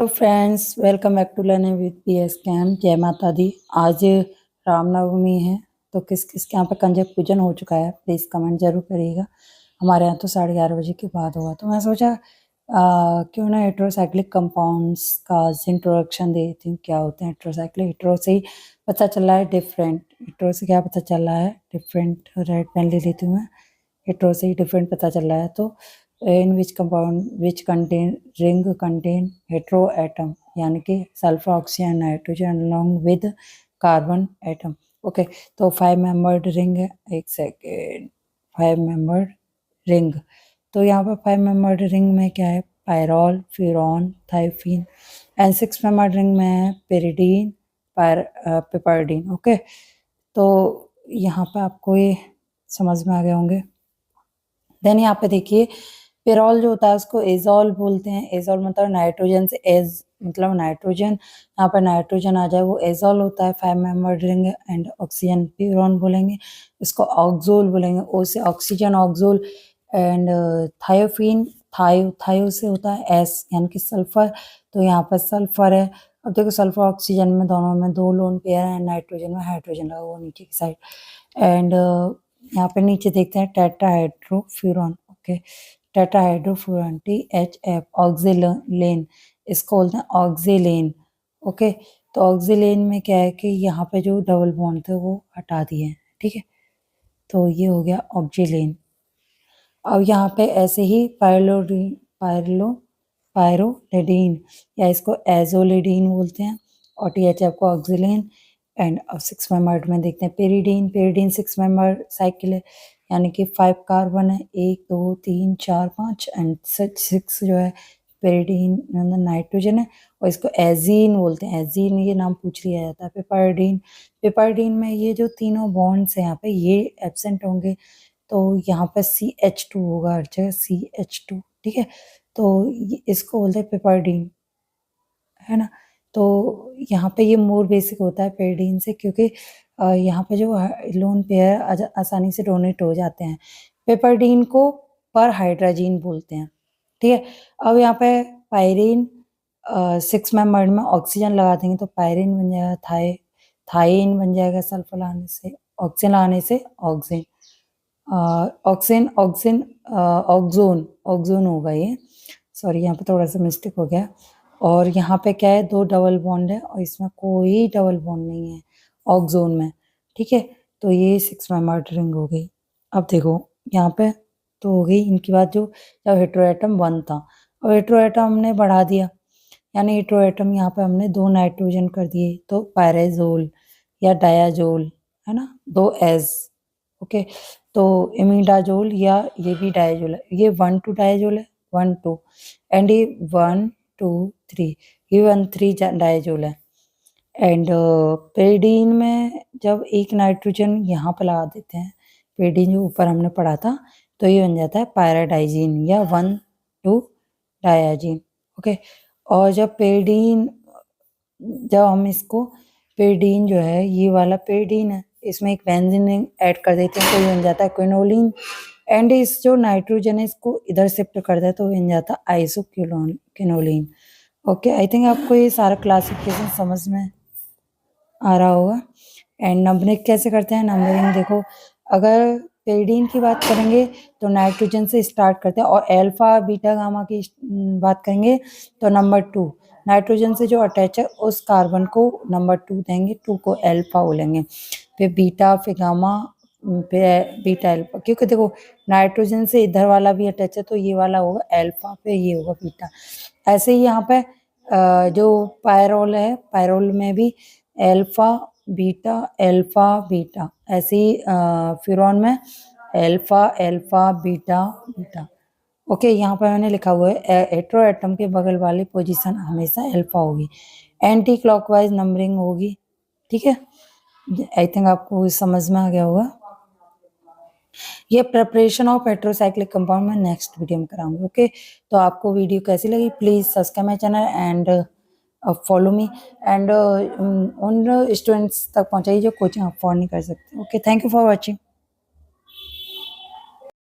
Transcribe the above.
तो friends, welcome back to learning with PS cam. जय माता दी। आज रामनवमी है, तो किस किस के यहाँ पे कंजक पूजन हो चुका है प्लीज़ कमेंट जरूर करिएगा। हमारे यहाँ तो 11:30 बजे के बाद हुआ, तो मैं सोचा क्यों ना हेट्रोसाइक्लिक कंपाउंड्स का इंट्रोडक्शन दे देती हूँ। क्या होते हैं हेट्रोसाइक्लिक? हेट्रो से ही पता चल रहा है डिफरेंट। हेट्रो से क्या पता चल रहा है? डिफरेंट। रेड पेन ले लेती हूँ मैं। हेट्रो से ही डिफरेंट पता चल रहा है। तो in which compound which contain ring contain heteroatom यानी कि sulphur oxygen nitrogen along with carbon atom. Okay, तो 5 मेंबर्ड रिंग है। एक सेकेंड, 5 मेंबर्ड रिंग। तो यहाँ पर 5 मेंबर्ड रिंग में क्या है? Pyrrole, furan, thiophene. And 6 membered ring में है पेरिडीन, पिपरडीन। ओके, तो यहाँ पे आपको ये समझ में आ गए होंगे। देन यहाँ पे देखिए, पेरॉल जो होता है उसको एजॉल बोलते हैं। एजॉल मतलब नाइट्रोजन से एज मतलब नाइट्रोजन, यहाँ पर नाइट्रोजन आ जाए वो एजॉल होता है। 5 मेंबर्ड रिंग। एंड ऑक्सीजन प्यूरॉन बोलेंगे, इसको ऑक्सोल बोलेंगे। ओ से ऑक्सीजन ऑक्सोल। एंड थायोफिन, थायो से होता है एस यानी कि सल्फर, तो यहाँ पर सल्फर है। अब देखो सल्फर ऑक्सीजन में दोनों में 2 लोन पेयर है, नाइट्रोजन में हाइड्रोजन लगा वो नीचे की साइड। एंड यहाँ पे नीचे देखते हैं टेट्राहाइड्रोफ्यूरॉन। ओके, टेट्राहाइड्रोफ्यूरॉन THF ऑक्सिलेन, इसको बोलते हैं ऑक्सिलेन। ओके, तो ऑक्सिलेन में क्या है कि यहाँ पे जो डबल बॉन्ड थे वो हटा दिए हैं। ठीक है, तो ये हो गया ऑक्सिलेन। अब यहाँ पे ऐसे ही पायरोलेडीन या इसको एजोलिडीन बोलते हैं, और THF को ऑक्सिलेन। एंड अब 6 मेंबर्ड में देखते हैं पेरिडीन। पेरिडीन 6 मेंबर साइकिल है, यानी कि 5 कार्बन है, 1 2 3 4 5 एंड 6 जो है पेरिडीन नाइट्रोजन है, और इसको एजीन बोलते हैं। एजीन ये नाम पूछ लिया जाता है। पिपरडीन, पिपरडीन में ये जो तीनों बॉन्ड्स हैं यहाँ पे ये एब्सेंट होंगे, तो यहाँ पे CH2 होगा हर जगह, CH2। ठीक है, तो इसको बोलते हैं पिपरडीन, है ना। तो यहाँ पे ये मोर बेसिक होता है पेरिडीन से, क्योंकि यहाँ पे जो लोन पेयर आसानी से डोनेट हो जाते हैं। पिपरडीन को पर हाइड्राजीन बोलते हैं। ठीक है, अब यहाँ पे पायरीन 6 मेंबर्ड में ऑक्सीजन लगा देंगे तो पायरीन बन जाएगा, थाइन बन जाएगा सल्फर लाने से, ऑक्सीजन लाने से ऑक्सीजन, ऑक्सोन ऑक्सोन होगा ये। सॉरी, यहाँ पे थोड़ा सा मिस्टेक हो गया। और यहाँ पे क्या है, 2 डबल बॉन्ड है और इसमें कोई डबल बॉन्ड नहीं है ऑक्सोन में। ठीक है, तो ये 6 मेंबर्ड रिंग हो गई। अब देखो यहाँ पे तो हो गई इनकी बात, जो जब हेट्रोएटम 1 था। अब हेट्रोएटम हमने बढ़ा दिया, यानी हेट्रोएटम यहाँ पे हमने 2 नाइट्रोजन कर दिए, तो पायरेजोल या डायाजोल, है ना, 2 एज। ओके, तो इमिडाजोल या ये भी डायाजोल है। ये 1 2 डायाजोल है, 1 2, एंड ये 1 2 3, ये 1 3 डायाजोल है। एंड पेरिडीन में जब एक नाइट्रोजन यहाँ पे लगा देते हैं, पेरिडीन जो ऊपर हमने पढ़ा था, तो ये बन जाता है पायराडाइजीन या 1 2 डायाजीन। ओके, और जब पेरिडीन, जब हम इसको पेरिडीन जो है ये वाला पेरिडीन है, इसमें एक बेंजीन ऐड कर देते हैं तो ये बन जाता है क्विनोलिन। एंड इस जो नाइट्रोजन है इसको इधर शिफ्ट कर दे तो बन जाता है आइसोक्विनोलिन। ओके, आई थिंक आपको ये सारा क्लासिफिकेशन समझ में आ रहा होगा। एंड नंबरिंग कैसे करते हैं? नंबरिंग देखो, अगर पेरिडीन की बात करेंगे तो नाइट्रोजन से स्टार्ट करते हैं, और अल्फा बीटा गामा की बात करेंगे तो नंबर 2 नाइट्रोजन से जो अटैच है उस कार्बन को नंबर 2 देंगे, 2 को अल्फा बोलेंगे, फिर बीटा, फिर गामा, फिर बीटा अल्फा। क्योंकि देखो नाइट्रोजन से इधर वाला भी अटैच है तो ये वाला होगा अल्फा, फिर ये होगा बीटा। ऐसे ही यहाँ पे जो पायरोल है, पायरोल में भी अल्फा बीटा बीटा, ऐसे ही फ्यूरॉन में alpha alpha beta beta. Okay, यहाँ पर मैंने लिखा हुआ है हेट्रो एटम के बगल वाली पोजीशन हमेशा अल्फा होगी, एंटी क्लॉकवाइज नंबरिंग होगी। ठीक है, आई थिंक आपको समझ में आ गया होगा। ये प्रिपरेशन ऑफ हेट्रोसाइक्लिक कंपाउंड में नेक्स्ट वीडियो में कराऊंगी। ओके, तो आपको वीडियो कैसी लगी please subscribe my channel and follow me, and उन स्टूडेंट्स तक पहुंचाइए जो कोचिंग अफोर्ड नहीं कर सकते। Okay, thank you for watching.